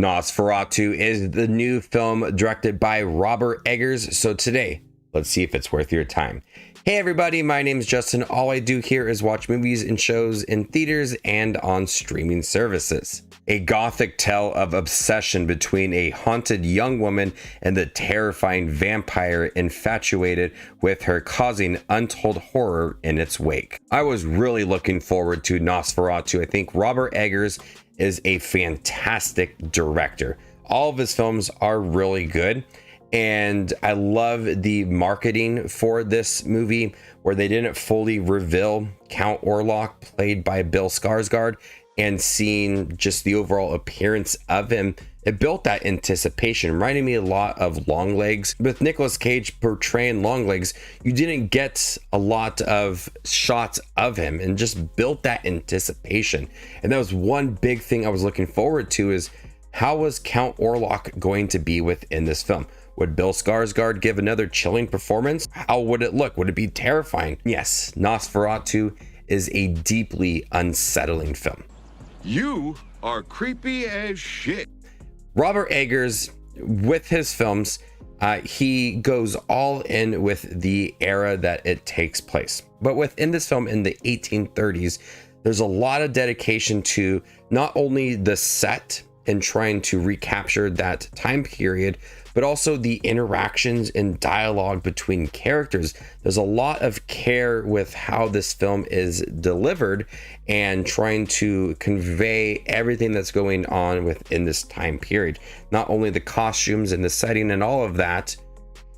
Nosferatu is the new film directed by Robert Eggers. So today, let's see if it's worth your time. Hey everybody, my name is Justin. All I do here is watch movies and shows in theaters and on streaming services. A gothic tale of obsession between a haunted young woman and the terrifying vampire infatuated with her, causing untold horror in its wake. I was really looking forward to Nosferatu. I think Robert Eggers is a fantastic director. All of his films are really good. And I love the marketing for this movie where they didn't fully reveal Count Orlok, played by Bill Skarsgård, and seeing just the overall appearance of him. It built that anticipation, reminding me a lot of Longlegs. With Nicolas Cage portraying Longlegs, you didn't get a lot of shots of him and just built that anticipation. And that was one big thing I was looking forward to, is how was Count Orlok going to be within this film? Would Bill Skarsgård give another chilling performance? How would it look? Would it be terrifying? Yes, Nosferatu is a deeply unsettling film. You are creepy as shit. Robert Eggers, with his films, he goes all in with the era that it takes place. But within this film in the 1830s, there's a lot of dedication to not only the set and trying to recapture that time period, but also the interactions and dialogue between characters. There's a lot of care with how this film is delivered and trying to convey everything that's going on within this time period. Not only the costumes and the setting and all of that,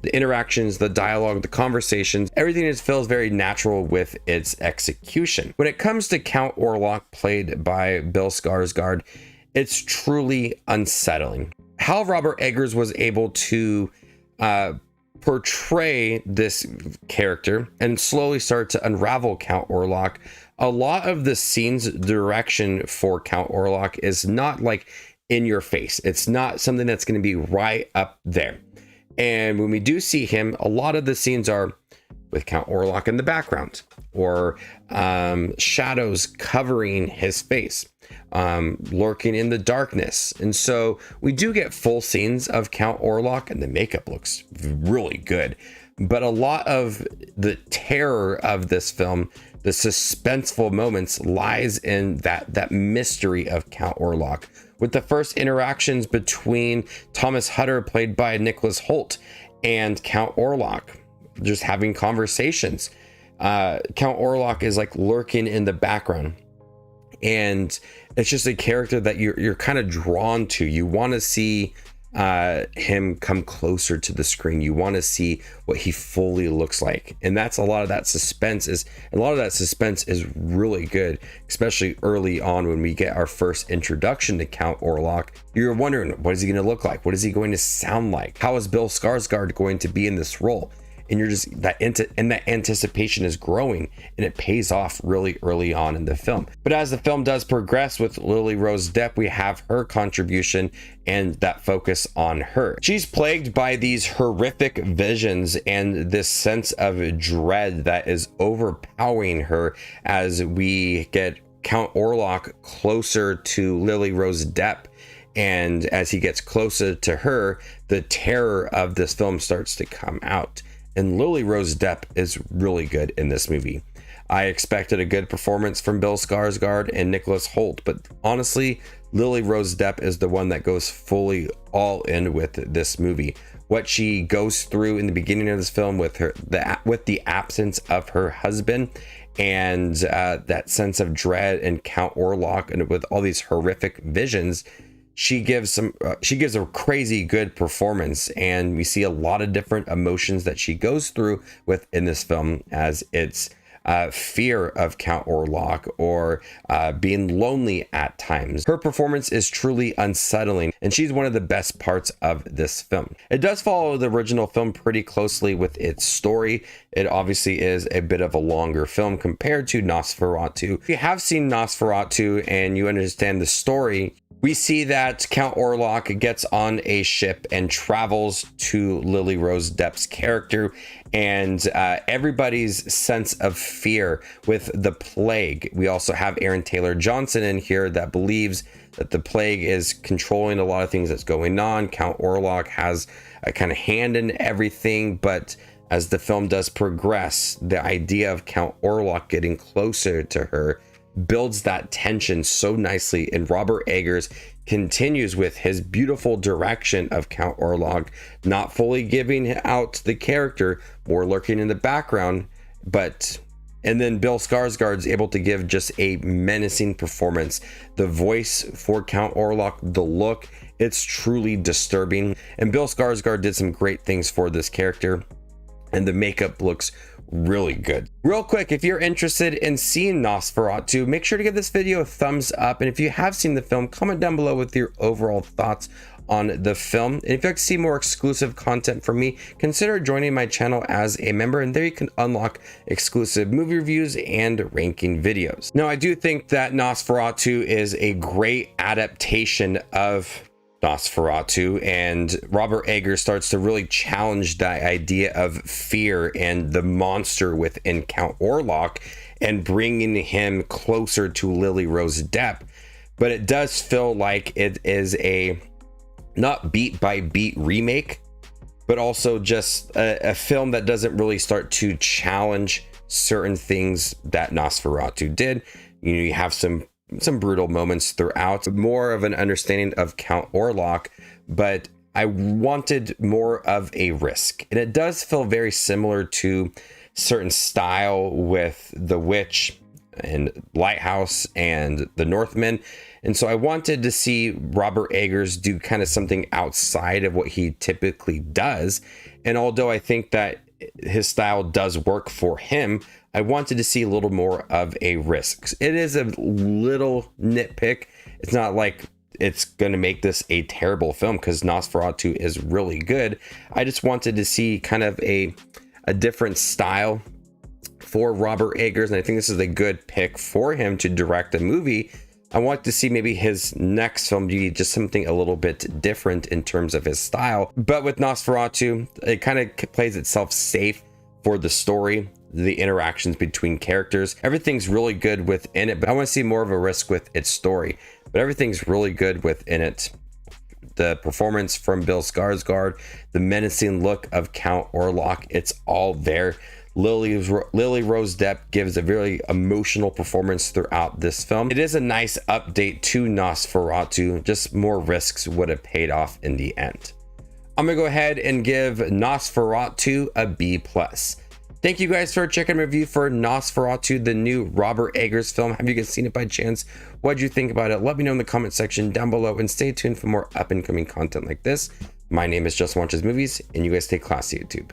the interactions, the dialogue, the conversations, everything just feels very natural with its execution. When it comes to Count Orlok, played by Bill Skarsgård, it's truly unsettling. How Robert Eggers was able to portray this character and slowly start to unravel Count Orlok. A lot of the scene's direction for Count Orlok is not like in your face. It's not something that's going to be right up there. And when we do see him, a lot of the scenes are with Count Orlok in the background, or shadows covering his face, lurking in the darkness. And so we do get full scenes of Count Orlok, and the makeup looks really good. But a lot of the terror of this film, the suspenseful moments, lies in that mystery of Count Orlok. With the first interactions between Thomas Hutter, played by Nicholas Hoult, and Count Orlok, just having conversations. Count Orlok is like lurking in the background, and it's just a character that you're kind of drawn to. You want to see him come closer to the screen. You want to see what he fully looks like, and that's a lot of that suspense is really good, especially early on when we get our first introduction to Count Orlok. You're wondering, what is he going to look like? What is he going to sound like? How is Bill Skarsgård going to be in this role? And you're just that anticipation is growing, and it pays off really early on in the film. But as the film does progress with Lily Rose Depp, we have her contribution and that focus on her. She's plagued by these horrific visions and this sense of dread that is overpowering her as we get Count Orlok closer to Lily Rose Depp. And as he gets closer to her, the terror of this film starts to come out. And Lily Rose Depp is really good in this movie. I expected a good performance from Bill Skarsgård and Nicholas Hoult, but honestly, Lily Rose Depp is the one that goes fully all in with this movie. What she goes through in the beginning of this film with the absence of her husband, and that sense of dread and Count Orlok, and with all these horrific visions, she gives a crazy good performance, and we see a lot of different emotions that she goes through within this film, as it's fear of Count Orlok, or being lonely at times. Her performance is truly unsettling, and she's one of the best parts of this film. It does follow the original film pretty closely with its story. It obviously is a bit of a longer film compared to Nosferatu. If you have seen Nosferatu and you understand the story, We see that Count Orlok gets on a ship and travels to Lily Rose Depp's character, and everybody's sense of fear with the plague. We also have Aaron Taylor Johnson in here that believes that the plague is controlling a lot of things that's going on. Count Orlok has a kind of hand in everything, but as the film does progress, the idea of Count Orlok getting closer to her builds that tension so nicely, and Robert Eggers continues with his beautiful direction of Count Orlok, not fully giving out the character, more lurking in the background, and then Bill Skarsgård's able to give just a menacing performance. The voice for Count Orlok, the look, it's truly disturbing, and Bill Skarsgård did some great things for this character, and the makeup looks really good. Real quick, if you're interested in seeing Nosferatu, make sure to give this video a thumbs up, and if you have seen the film, comment down below with your overall thoughts on the film. And if you'd like to see more exclusive content from me, consider joining my channel as a member, and there you can unlock exclusive movie reviews and ranking videos. Now, I do think that Nosferatu is a great adaptation of Nosferatu, and Robert Eggers starts to really challenge the idea of fear and the monster within Count Orlok and bringing him closer to Lily Rose Depp. But it does feel like it is a not beat by beat remake, but also just a film that doesn't really start to challenge certain things that Nosferatu did. You know, you have some brutal moments throughout, more of an understanding of Count Orlok, but I wanted more of a risk. And it does feel very similar to certain style with The Witch and Lighthouse and The Northman. And so I wanted to see Robert Eggers do kind of something outside of what he typically does. And although I think that his style does work for him, I wanted to see a little more of a risk. It is a little nitpick. It's not like it's going to make this a terrible film, because Nosferatu is really good. I just wanted to see kind of a different style for Robert Eggers, and I think this is a good pick for him to direct a movie. I want to see maybe his next film be just something a little bit different in terms of his style. But with Nosferatu, it kind of plays itself safe for the story, the interactions between characters. Everything's really good within it, but I want to see more of a risk with its story. But everything's really good within it. The performance from Bill Skarsgård, the menacing look of Count Orlok, it's all there. Lily Rose Depp gives a very emotional performance throughout this film. It is a nice update to Nosferatu, just more risks would have paid off in the end. I'm gonna go ahead and give Nosferatu a B+. Thank you guys for checking my review for Nosferatu, the new Robert Eggers film. Have you guys seen it by chance? What'd you think about it? Let me know in the comment section down below, and stay tuned for more up and coming content like this. My name is Just Watches Movies, and you guys stay classy, YouTube.